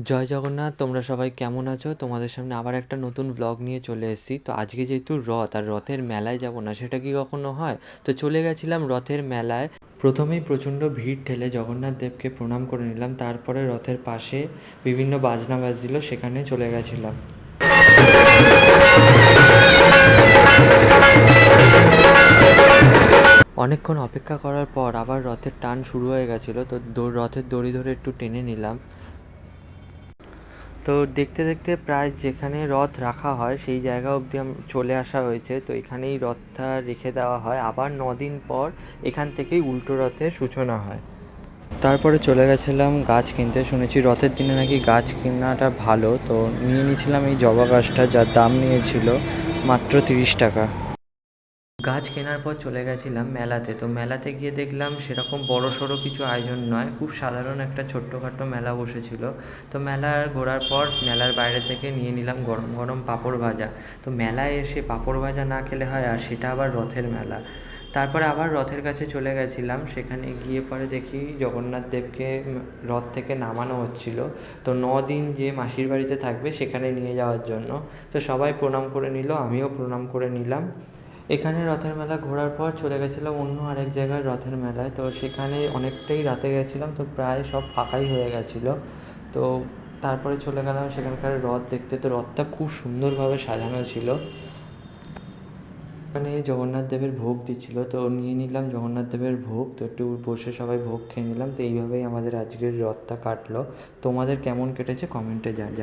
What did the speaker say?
জয় জগন্নাথ, তোমরা সবাই কেমন আছো? তোমাদের সামনে আবার একটা নতুন ব্লগ নিয়ে চলে এসেছি। তো আজকে যেহেতু রথ, আর রথের মেলায় যাব না সেটা কি কখনো হয়? তো চলে গেছিলাম রথের মেলায়। প্রথমেই প্রচণ্ড ভিড় ঠেলে জগন্নাথ দেবকে প্রণাম করে নিলাম, তারপরে রথের পাশে বিভিন্ন বাজনা বাজছিল, সেখানে চলে গেছিলাম। অনেকক্ষণ অপেক্ষা করার পর আবার রথের টান শুরু হয়ে গেছিলো, তো রথের দড়ি ধরে একটু টেনে নিলাম। তো দেখতে দেখতে প্রায় যেখানে রথ রাখা হয় সেই জায়গা অবধি চলে আসা হয়েছে। তো এখানেই রথটা রেখে দেওয়া হয়, আবার 9 দিন পর এখান থেকেই উল্টো রথের সূচনা হয়। তারপরে চলে গেছিলাম গাছ কিনতে। শুনেছি রথের দিনে নাকি গাছ কেনাটা ভালো, তো নিয়ে নিয়েছিলাম এই জবা গাছটা, যার দাম নিয়েছিল মাত্র 30 টাকা। গাছ কেনার পর চলে গেছিলাম মেলাতে। তো মেলাতে গিয়ে দেখলাম সেরকম বড় সড়ো কিছু আয়োজন নয়, খুব সাধারণ একটা ছোট্টখাটো মেলা বসেছিল। তো মেলার ঘোরার পর মেলার বাইরে থেকে নিয়ে নিলাম গরম গরম পাঁপড় ভাজা। তো মেলায় এসে পাঁপড় ভাজা না খেলে হয়, আর সেটা আবার রথের মেলা। তারপরে আবার রথের কাছে চলে গেছিলাম, সেখানে গিয়ে পরে দেখি জগন্নাথ দেবকে রথ থেকে নামানো হচ্ছিল। তো 9 দিন যে মাসির বাড়িতে থাকবে সেখানে নিয়ে যাওয়ার জন্য। তো সবাই প্রণাম করে নিল, আমিও প্রণাম করে নিলাম। এখানে রথের মেলা ঘোরার পর চলে গেছিলাম অন্য আরেক জায়গায় রথের মেলায়। তো সেখানে অনেকটাই রাতে গেছিলাম, তো প্রায় সব ফাঁকাই হয়ে গেছিলো। তো তারপরে চলে গেলাম সেখানকার রথ দেখতে। তো রথটা খুব সুন্দরভাবে সাজানো ছিল। ওখানে জগন্নাথ দেবের ভোগ দিচ্ছিল, তো নিয়ে নিলাম জগন্নাথ দেবের ভোগ। তো একটু বসে সবাই ভোগ খেয়ে নিলাম। তো এইভাবেই আমাদের আজকের রথটা কাটলো। তোমাদের কেমন কেটেছে কমেন্টে জানাও।